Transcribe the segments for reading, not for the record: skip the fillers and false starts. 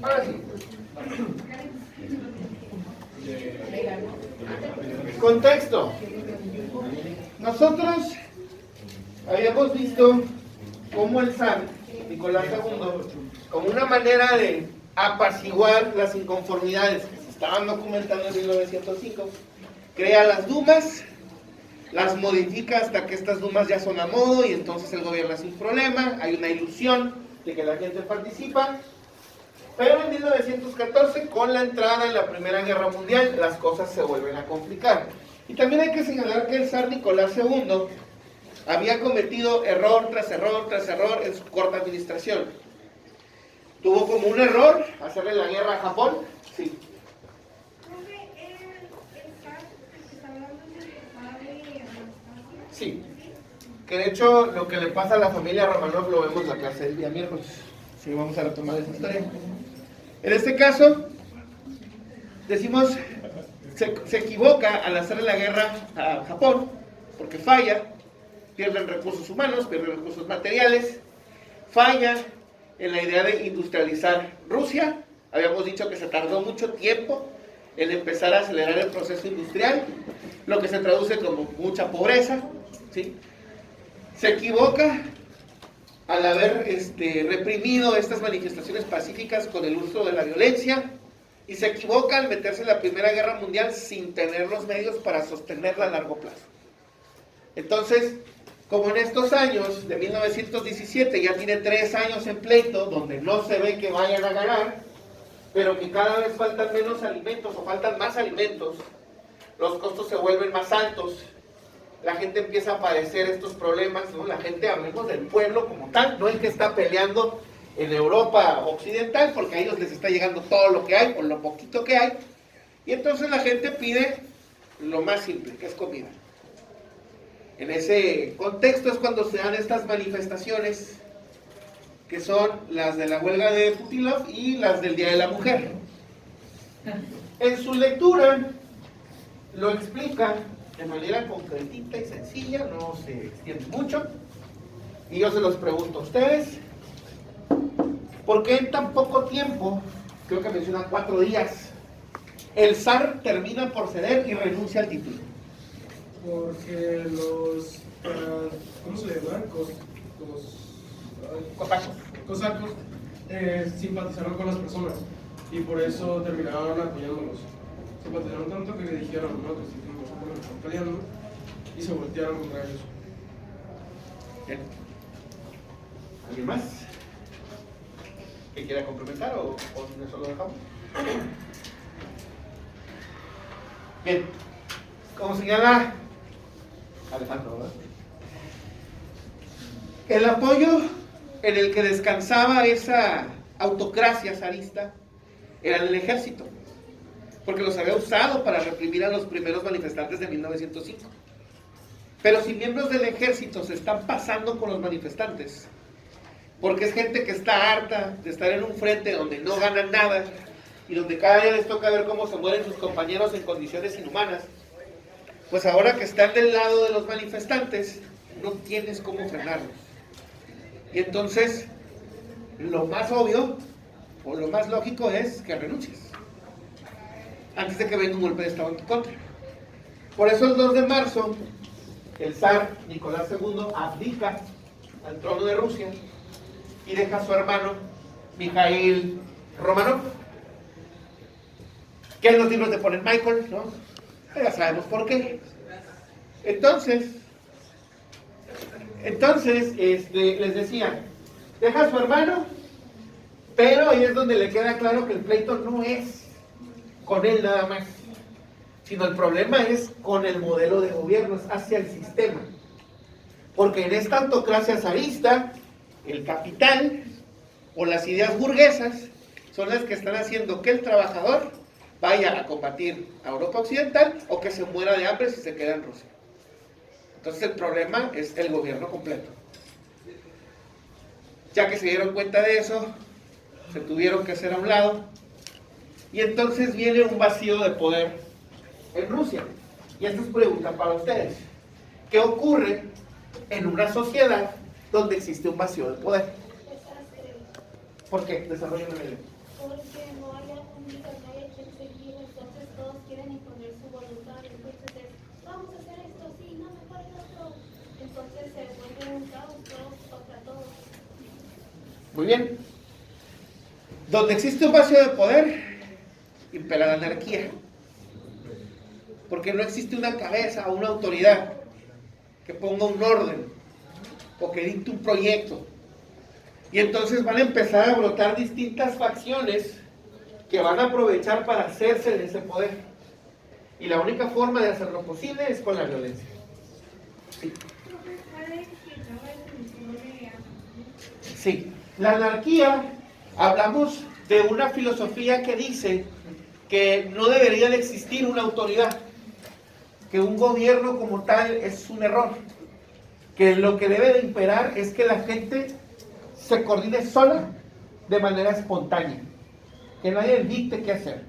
Ahora sí. Contexto. Nosotros habíamos visto cómo el zar Nicolás II, como una manera de apaciguar las inconformidades que se estaban documentando en 1905, crea las dumas, las modifica hasta que estas dumas ya son a modo y entonces el gobierno sin problema, hay una ilusión de que la gente participa. Pero en 1914, con la entrada en la Primera Guerra Mundial, las cosas se vuelven a complicar. Y también hay que señalar que el zar Nicolás II había cometido error tras error tras error en su corta administración. Tuvo como un error hacerle la guerra a Japón. Sí. Sí. Que de hecho lo que le pasa a la familia Romanov lo vemos en la clase del día miércoles. Sí, vamos a retomar esa historia. En este caso, decimos, se equivoca al hacerle la guerra a Japón, porque falla, pierden recursos humanos, pierden recursos materiales, falla en la idea de industrializar Rusia. Habíamos dicho que se tardó mucho tiempo en empezar a acelerar el proceso industrial, lo que se traduce como mucha pobreza, ¿sí? Se equivoca al haber reprimido estas manifestaciones pacíficas con el uso de la violencia, y se equivoca al meterse en la Primera Guerra Mundial sin tener los medios para sostenerla a largo plazo. Entonces, como en estos años de 1917 ya tiene 3 años en pleito, donde no se ve que vayan a ganar, pero que cada vez faltan menos alimentos o faltan más alimentos, los costos se vuelven más altos, la gente empieza a padecer estos problemas, ¿no? La gente, hablemos del pueblo como tal, no el que está peleando en Europa occidental, porque a ellos les está llegando todo lo que hay, o lo poquito que hay, y entonces la gente pide lo más simple, que es comida. En ese contexto es cuando se dan estas manifestaciones, que son las de la huelga de Putilov y las del Día de la Mujer. En su lectura lo explica de manera concretita y sencilla, no se extiende mucho, y yo se los pregunto a ustedes, ¿por qué en tan poco tiempo, creo que mencionan 4 días, el zar termina por ceder y renuncia al título? Porque los, ¿cómo se le llaman? Cosacos simpatizaron con las personas y por eso terminaron apoyándolos. Simpatizaron tanto que le dijeron, no, que si nosotros están peleando, y se voltearon contra ellos. Bien. ¿Alguien más que quiera complementar o eso lo dejamos? Bien. Como señala Alejandro, ¿verdad? El apoyo en el que descansaba esa autocracia zarista era en el ejército, porque los había usado para reprimir a los primeros manifestantes de 1905. Pero si miembros del ejército se están pasando con los manifestantes, porque es gente que está harta de estar en un frente donde no ganan nada y donde cada día les toca ver cómo se mueren sus compañeros en condiciones inhumanas, pues ahora que están del lado de los manifestantes, no tienes cómo frenarlos. Y entonces, lo más obvio, o lo más lógico es que renuncies, antes de que venga un golpe de estado en tu contra. Por eso el 2 de marzo, el zar Nicolás II abdica al trono de Rusia y deja a su hermano Mikhail Romanov, que en los libros le ponen Michael, ¿no? Ya sabemos por qué. Entonces les decía, deja a su hermano, pero ahí es donde le queda claro que el pleito no es con él nada más, sino el problema es con el modelo de gobierno, es hacia el sistema. Porque en esta autocracia zarista, el capital o las ideas burguesas son las que están haciendo que el trabajador vaya a combatir a Europa Occidental o que se muera de hambre si se queda en Rusia. Entonces el problema es el gobierno completo. Ya que se dieron cuenta de eso, se tuvieron que hacer a un lado, y entonces viene un vacío de poder en Rusia. Y esta es pregunta para ustedes. ¿Qué ocurre en una sociedad donde existe un vacío de poder? ¿Por qué? Desarrollen el porque no haya unido, no haya quien seguir, entonces todos quieren imponer su voluntad, entonces es, vamos a hacer esto, sí, no, mejor el otro, entonces se vuelve un caos, todos contra todos. Muy bien. Donde existe un vacío de poder, impera la anarquía. Porque no existe una cabeza o una autoridad que ponga un orden o que dicte un proyecto. Y entonces van a empezar a brotar distintas facciones que van a aprovechar para hacerse de ese poder. Y la única forma de hacerlo posible es con la violencia. Sí. Sí. La anarquía, hablamos de una filosofía que dice que no debería de existir una autoridad, que un gobierno como tal es un error, que lo que debe de imperar es que la gente se coordine sola de manera espontánea, que nadie dicte qué hacer,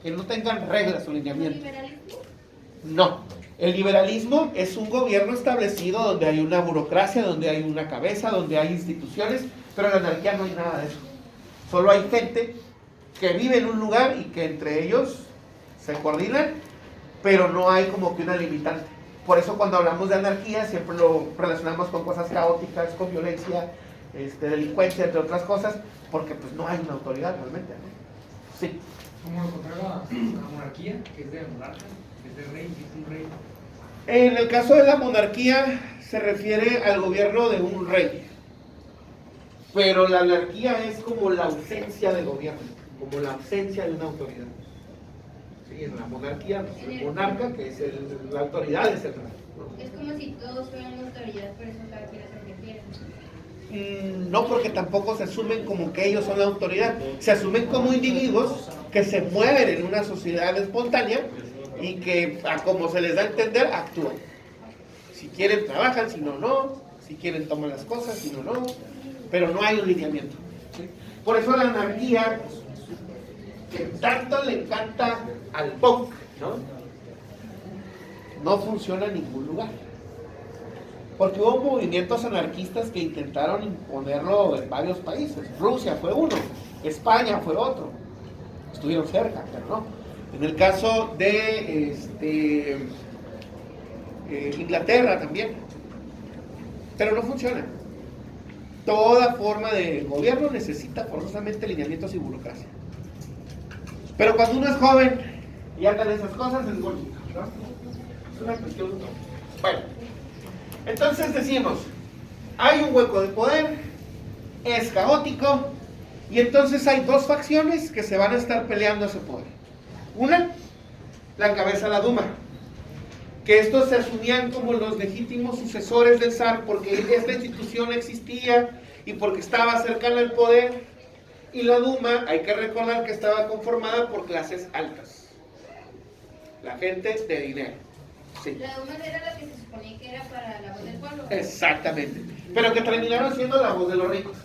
que no tengan reglas o lineamientos. ¿Liberalismo? No, el liberalismo es un gobierno establecido donde hay una burocracia, donde hay una cabeza, donde hay instituciones, pero en la anarquía no hay nada de eso. Solo hay gente que vive en un lugar y que entre ellos se coordinan, pero no hay como que una limitante. Por eso cuando hablamos de anarquía siempre lo relacionamos con cosas caóticas, con violencia, delincuencia, entre otras cosas, porque pues no hay una autoridad realmente, ¿no? Sí. Como lo contrario a la monarquía, que es de monarca, que es de rey, que es un rey. En el caso de la monarquía se refiere al gobierno de un rey, pero la anarquía es como la ausencia de gobierno, como la ausencia de una autoridad. Sí, en la monarquía, el monarca, que es la autoridad, es el rey, ¿no? Es como si todos fueran una autoridad, por eso cada quien hace lo que quiera. No, porque tampoco se asumen como que ellos son la autoridad, se asumen como individuos que se mueven en una sociedad espontánea y que, a como se les da a entender, actúan. Si quieren trabajan, si no, no, si quieren toman las cosas, si no, no, pero no hay un lineamiento, ¿sí? Por eso la anarquía, que tanto le encanta al punk, no funciona en ningún lugar. Porque hubo movimientos anarquistas que intentaron imponerlo en varios países. Rusia fue uno, España fue otro. Estuvieron cerca, pero no. En el caso de Inglaterra también. Pero no funciona. Toda forma de gobierno necesita forzosamente lineamientos y burocracia. Pero cuando uno es joven y anda en esas cosas, es bonito, ¿no? Es una cuestión. Bueno. Entonces decimos, hay un hueco de poder, es caótico, y entonces hay dos facciones que se van a estar peleando ese poder. Una, la encabeza la Duma, que estos se asumían como los legítimos sucesores del zar porque esta institución existía y porque estaba cercana al poder, y la Duma, hay que recordar que estaba conformada por clases altas, la gente de dinero. Sí. La Duma era la que se suponía que era para la voz del pueblo. Exactamente, pero que terminaron siendo la voz de los ricos.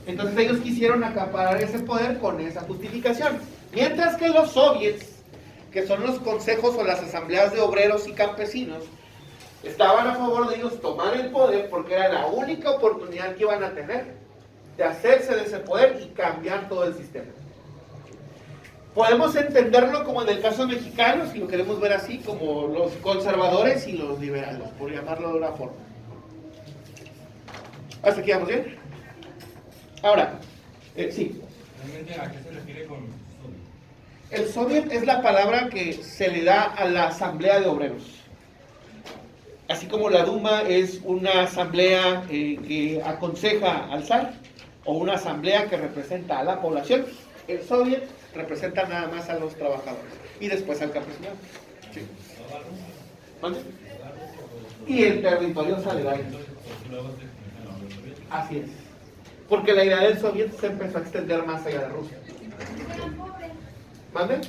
Entonces ellos quisieron acaparar ese poder con esa justificación. Mientras que los soviets, que son los consejos o las asambleas de obreros y campesinos, estaban a favor de ellos tomar el poder porque era la única oportunidad que iban a tener de hacerse de ese poder y cambiar todo el sistema. Podemos entenderlo como en el caso mexicano, si lo queremos ver así, como los conservadores y los liberales, por llamarlo de una forma. ¿Hasta aquí vamos bien? Ahora, sí. ¿Realmente a qué se refiere con soviet? El soviet es la palabra que se le da a la asamblea de obreros. Así como la Duma es una asamblea que aconseja al zar, o una asamblea que representa a la población, el soviet representa nada más a los trabajadores y después al campesinado. Sí. ¿Vale? Y el territorio sale ahí. Así es. Porque la idea del soviet se empezó a extender más allá de Rusia. Eran pobres, ¿Mande? ellos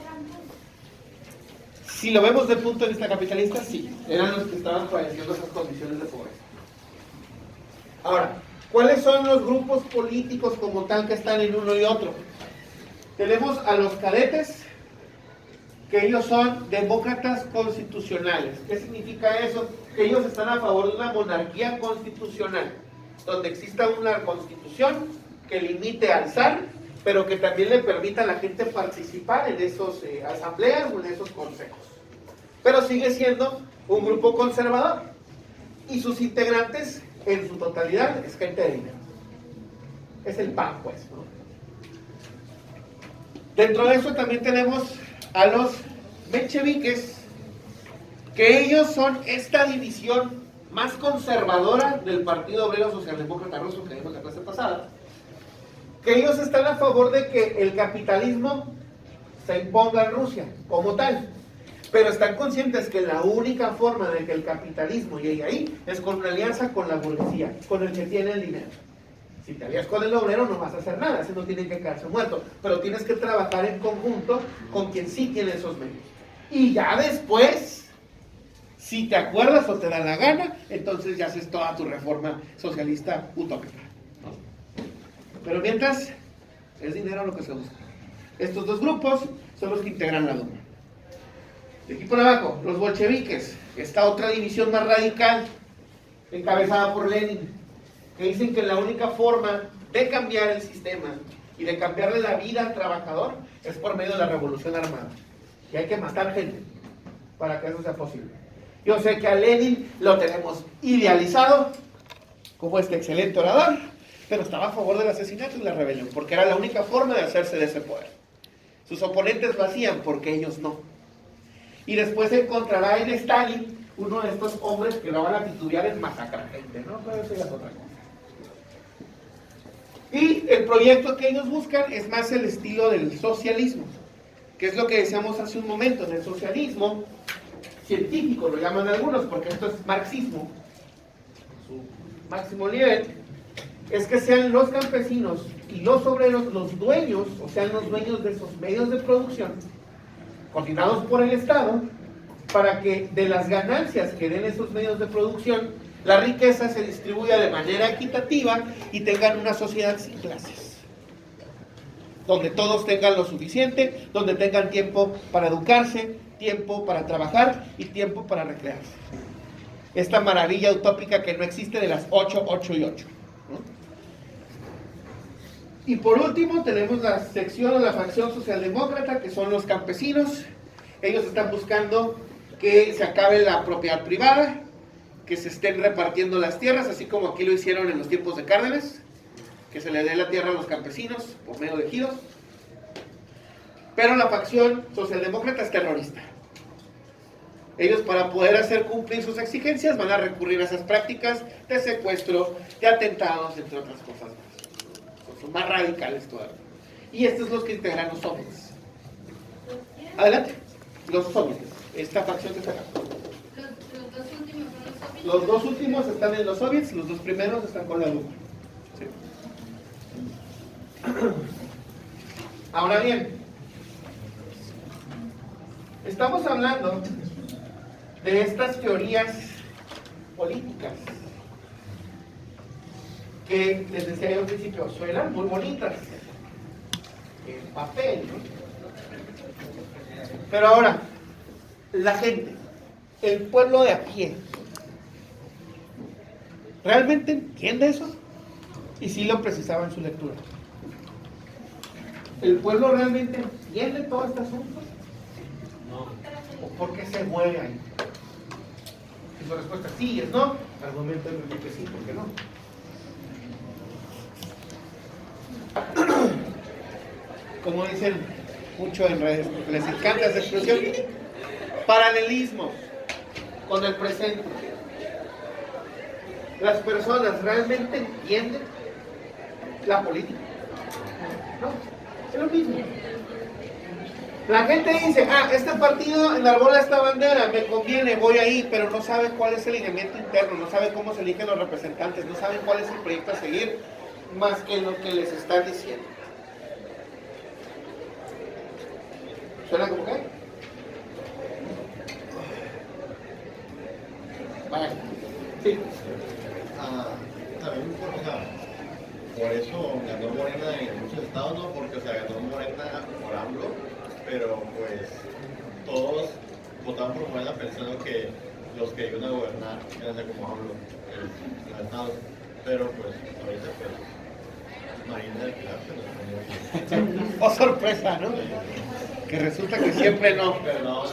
eran pobres. Si lo vemos desde el punto de vista capitalista, sí. Eran los que estaban padeciendo esas condiciones de pobreza. Ahora, ¿cuáles son los grupos políticos como tal que están en uno y otro? Tenemos a los cadetes, que ellos son demócratas constitucionales. ¿Qué significa eso? Que ellos están a favor de una monarquía constitucional, donde exista una constitución que limite al zar pero que también le permita a la gente participar en esos asambleas o en esos consejos. Pero sigue siendo un grupo conservador y sus integrantes en su totalidad es gente de dinero. Es el PAN, pues, ¿no? Dentro de eso también tenemos a los mencheviques, que ellos son esta división más conservadora del Partido Obrero Socialdemócrata Ruso que vimos la clase pasada, que ellos están a favor de que el capitalismo se imponga en Rusia como tal, pero están conscientes que la única forma de que el capitalismo llegue ahí es con una alianza con la burguesía, con el que tiene el dinero. Si te alías con el obrero no vas a hacer nada, ese no tiene que quedarse muerto, pero tienes que trabajar en conjunto con quien sí tiene esos medios. Y ya después, si te acuerdas o te da la gana, entonces ya haces toda tu reforma socialista utópica, ¿no? Pero mientras, es dinero lo que se busca. Estos dos grupos son los que integran la Duma. De aquí por abajo, los bolcheviques, esta otra división más radical, encabezada por Lenin, que dicen que la única forma de cambiar el sistema y de cambiarle la vida al trabajador es por medio de la revolución armada. Y hay que matar gente para que eso sea posible. Yo sé que a Lenin lo tenemos idealizado como este excelente orador, pero estaba a favor del asesinato y la rebelión, porque era la única forma de hacerse de ese poder. Sus oponentes lo hacían porque ellos no. Y después se encontrará en Stalin uno de estos hombres que lo van a titubear en masacrar gente, ¿no? Pero eso ya es otra cosa. Y el proyecto que ellos buscan es más el estilo del socialismo, que es lo que decíamos hace un momento. En el socialismo científico lo llaman algunos, porque esto es marxismo, su máximo nivel, es que sean los campesinos y los obreros los dueños, o sean los dueños de esos medios de producción, coordinados por el Estado, para que de las ganancias que den esos medios de producción, la riqueza se distribuya de manera equitativa y tengan una sociedad sin clases, donde todos tengan lo suficiente, donde tengan tiempo para educarse, tiempo para trabajar y tiempo para recrearse. Esta maravilla utópica que no existe de las 8, 8 y 8, ¿no? Y por último tenemos la sección o la facción socialdemócrata, que son los campesinos. Ellos están buscando que se acabe la propiedad privada, que se estén repartiendo las tierras, así como aquí lo hicieron en los tiempos de Cárdenas, que se le dé la tierra a los campesinos por medio de ejidos. Pero la facción socialdemócrata es terrorista. Ellos, para poder hacer cumplir sus exigencias, van a recurrir a esas prácticas de secuestro, de atentados, entre otras cosas más. Son más radicales todavía. Y estos son los que integran los soviets. Adelante. Los soviets. Esta facción que está acá. Los dos últimos son los soviets. Los dos últimos están en los soviets, los dos primeros están con la Duma. Sí. Ahora bien, estamos hablando de estas teorías políticas que, les decía yo al principio, suenan muy bonitas en papel, ¿no? Pero ahora, la gente, el pueblo de a pie, ¿realmente entiende eso? Y sí lo precisaba en su lectura. ¿El pueblo realmente entiende todo este asunto? No. ¿O por qué se mueve ahí? Si su respuesta sí es no, argumento que sí, ¿por qué no? Como dicen mucho en redes, porque les encanta esa expresión, paralelismos con el presente. ¿Las personas realmente entienden la política? No, es lo mismo. La gente dice, este partido enarbola esta bandera, me conviene, voy ahí, pero no sabe cuál es el lineamiento interno, no sabe cómo se eligen los representantes, no saben cuál es el proyecto a seguir, más que lo que les están diciendo. ¿Suena como qué? Vaya. Sí. También por eso ganó Morena en muchos estados, ¿no? Porque, ganó Morena por AMLO, pero pues todos votaban por Morena pensando que los que iban a gobernar eran de como AMLO en los estados. Pero pues ahorita pues Marina del Pilar se nos pone sorpresa, ¿no? Que resulta que siempre no. Pero no,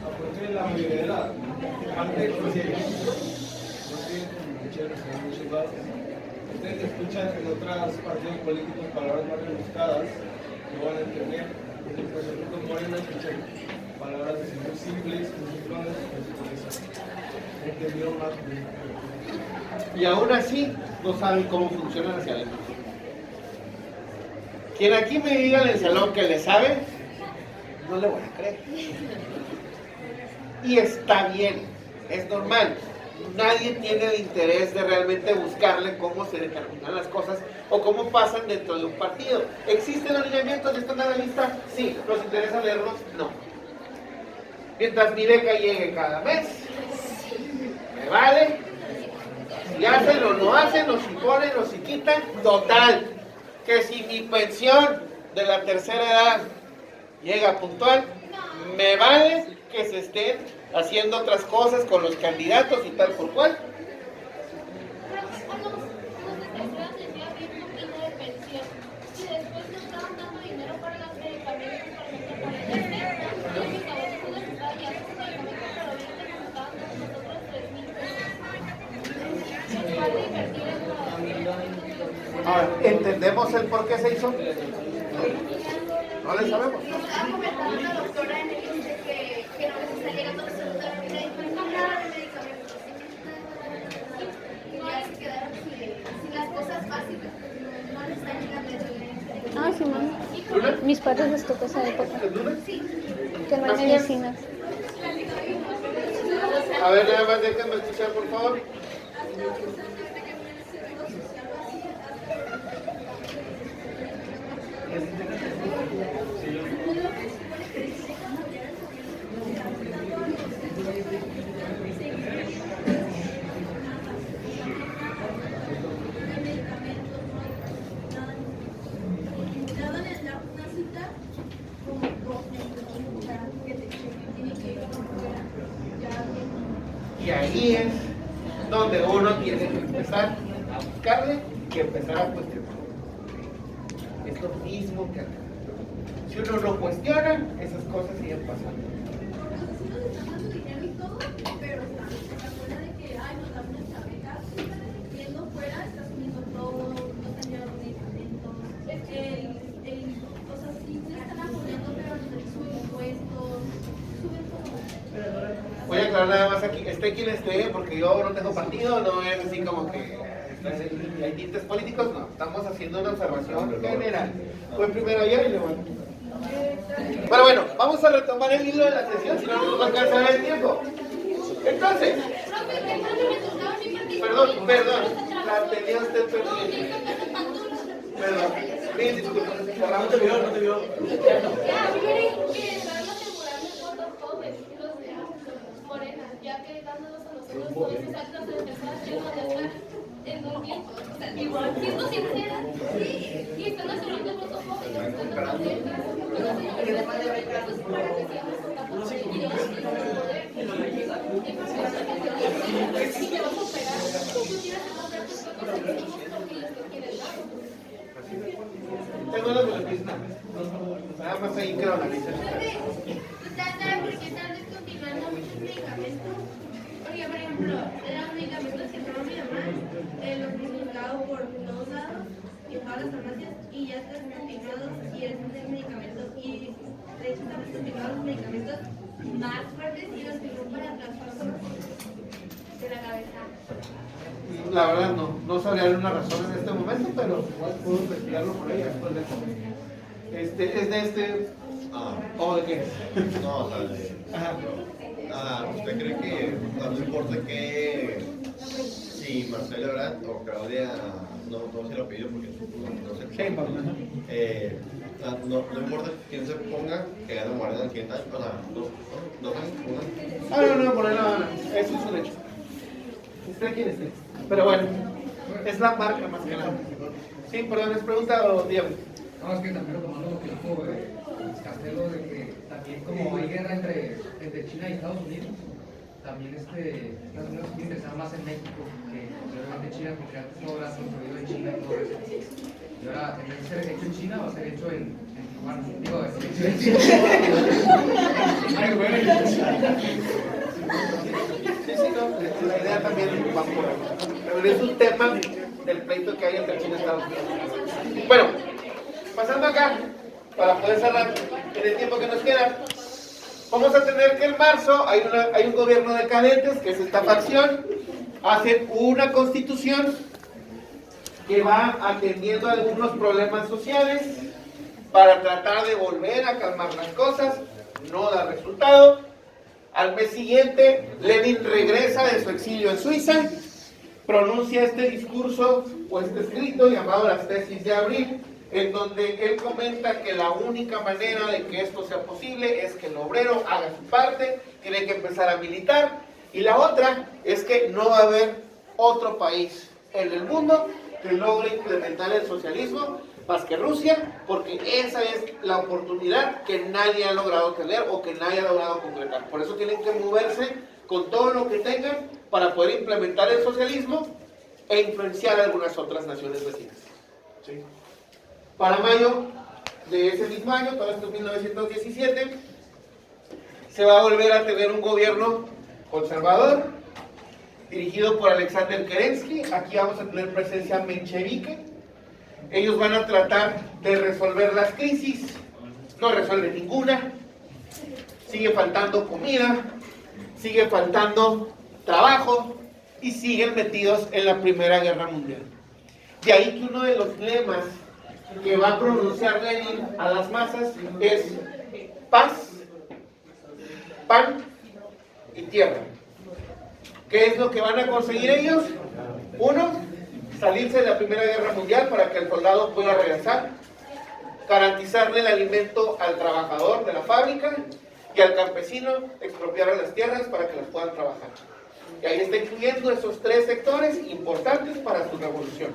Aparte de la mayoría de la parte pues, no tienen como mucha relación en muchos lados. Ustedes escuchan en otros partidos políticos palabras más rebuscadas, no van a entender. Por ejemplo, con Morena escuchan palabras muy simples, muy claras, pues entendieron más. Y aún así no saben cómo funcionan hacia adentro. Quien aquí me diga en el salón que le sabe, no le voy a creer. Y está bien, es normal. Nadie tiene el interés de realmente buscarle cómo se determinan las cosas o cómo pasan dentro de un partido. ¿Existen los lineamientos y están a la lista? Sí. ¿Nos interesa leerlos? No. Mientras mi beca llegue cada mes, me vale. Si hacen o no hacen, o si ponen o si quitan, total. Que si mi pensión de la tercera edad llega puntual, me vale que se estén haciendo otras cosas con los candidatos y tal por cual. Ahora, ¿entendemos el por qué se hizo? No le sabemos. Estaba comentando la doctora en el INSE que no les está llegando absolutamente nada de medicamentos. Y ya se quedaron sin las cosas básicas. No les están llegando. Ah, sí, mamá. Mis padres les tocó esa época. Que no hay medicinas. A ver, nada más déjenme escuchar, por favor. Y ahí es donde uno tiene que empezar a buscarle y empezar a cuestionar. Es lo mismo que acá. Si uno no cuestiona, esas cosas siguen pasando. Voy a aclarar nada más aquí, esté quien esté, porque yo no tengo partido, no es así como que hay tintes políticos, no, estamos haciendo una observación general. Fue primero ayer y luego. Pero bueno, vamos a retomar el hilo de la sesión, si no nos va a alcanzar el tiempo. Entonces, perdón, la tenía usted pendiente. Perdón, mil disculpas, no te vio. Ya que dándonos a nosotros todos esos actos de empezar haciendo de estar en movimiento, o sea, igual, siendo sincera, sí, y están asegurando votos jóvenes, están dando becas, pues para que sigamos contando con ellos y el poder, y te vas a operar, tú tienes que comprar tus cosas y porque los que quieres dar. Tengo los boletines, nada más ahí quedó la lista. Porque están descontinuando muchos medicamentos. Porque, por ejemplo, los medicamentos que toma mi mamá, los publicados por todos lados, en todas las farmacias, y ya están descontinuados y es un medicamento. Y de hecho están descontinuados los medicamentos más fuertes y los que son para trastornos de la cabeza. La verdad no sabría dar una razón en este momento, pero igual puedo investigarlo por ahí después de esto. Es de este. ¿O de qué? No, o sea, ¿usted cree que no importa que si Marcelo Ebrard o Claudia, no se lo pidió porque no sé, no importa quién se ponga, que gane Morena en 100 años, o sea, no, Morena, eso es un hecho. ¿Usted quién es? Pero bueno, es la marca más que nada. Sí, perdón, ¿es pregunta o dígame? No, es que también retomando lo que dijo Castelo, de que también como hay guerra entre China y Estados Unidos, también Estados Unidos quiere interesar más en México que obviamente China, porque antes todo era construido en China y todo eso. Y ahora, en vez de ser hecho en China, va a ser hecho en Tijuana. Digo, en China. Ay, güey. Sí, no, la idea también va por ahí. Pero es un tema del pleito que hay entre China y Estados Unidos. Bueno, pasando acá, para poder cerrar en el tiempo que nos queda, vamos a tener que en marzo hay un gobierno de cadetes, que es esta facción, hacen una constitución que va atendiendo algunos problemas sociales para tratar de volver a calmar las cosas, no da resultado. Al mes siguiente, Lenin regresa de su exilio en Suiza, pronuncia este discurso o este escrito llamado las tesis de abril, en donde él comenta que la única manera de que esto sea posible es que el obrero haga su parte, tiene que empezar a militar, y la otra es que no va a haber otro país en el mundo que logre implementar el socialismo más que Rusia, porque esa es la oportunidad que nadie ha logrado tener o que nadie ha logrado concretar. Por eso tienen que moverse con todo lo que tengan para poder implementar el socialismo e influenciar a algunas otras naciones vecinas. ¿Sí? Para mayo de ese mismo año, todo esto es 1917, se va a volver a tener un gobierno conservador, dirigido por Alexander Kerensky. Aquí vamos a tener presencia menchevique. Ellos van a tratar de resolver las crisis, no resuelven ninguna, sigue faltando comida, sigue faltando trabajo y siguen metidos en la Primera Guerra Mundial. De ahí que uno de los lemas que va a pronunciar Lenin a las masas es paz, pan y tierra. ¿Qué es lo que van a conseguir ellos? Uno, salirse de la Primera Guerra Mundial para que el soldado pueda regresar, garantizarle el alimento al trabajador de la fábrica y al campesino expropiar las tierras para que las puedan trabajar. Y ahí está incluyendo esos tres sectores importantes para su revolución.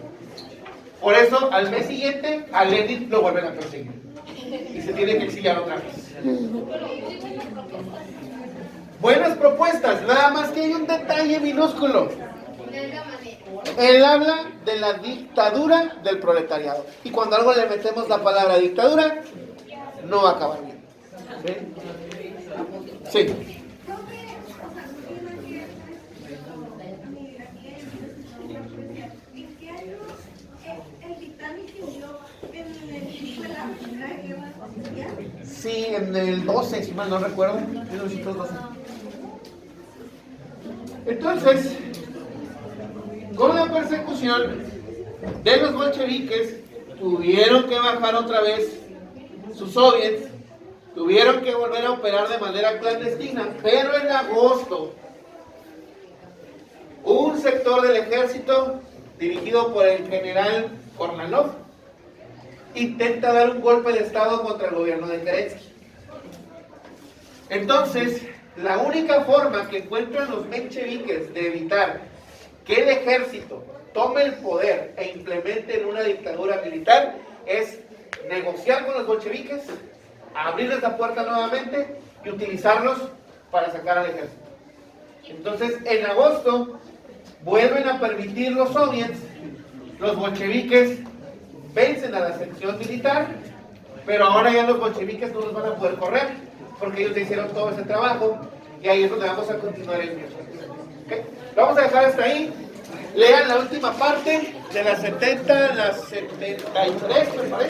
Por eso, al mes siguiente, a Lenin lo vuelven a perseguir y se tiene que exiliar otra vez. Buenas propuestas, nada más que hay un detalle minúsculo. Él habla de la dictadura del proletariado. Y cuando algo le metemos la palabra dictadura, no va a acabar bien. ¿Sí? Sí. Sí, en el 12, si mal no recuerdo, 1912. Entonces, con la persecución de los bolcheviques, tuvieron que bajar otra vez sus soviets, tuvieron que volver a operar de manera clandestina, pero en agosto, un sector del ejército, dirigido por el general Kornilov, intenta dar un golpe de estado contra el gobierno de Kerensky. Entonces, la única forma que encuentran los mencheviques de evitar que el ejército tome el poder e implemente una dictadura militar es negociar con los bolcheviques, abrirles la puerta nuevamente y utilizarlos para sacar al ejército. Entonces, en agosto, vuelven a permitir los soviets, los bolcheviques vencen a la sección militar, pero ahora ya los bolcheviques no los van a poder correr, porque ellos hicieron todo ese trabajo, y ahí es donde vamos a continuar el miércoles. ¿Okay? Lo vamos a dejar hasta ahí. Lean la última parte de las 70, las 73, me parece.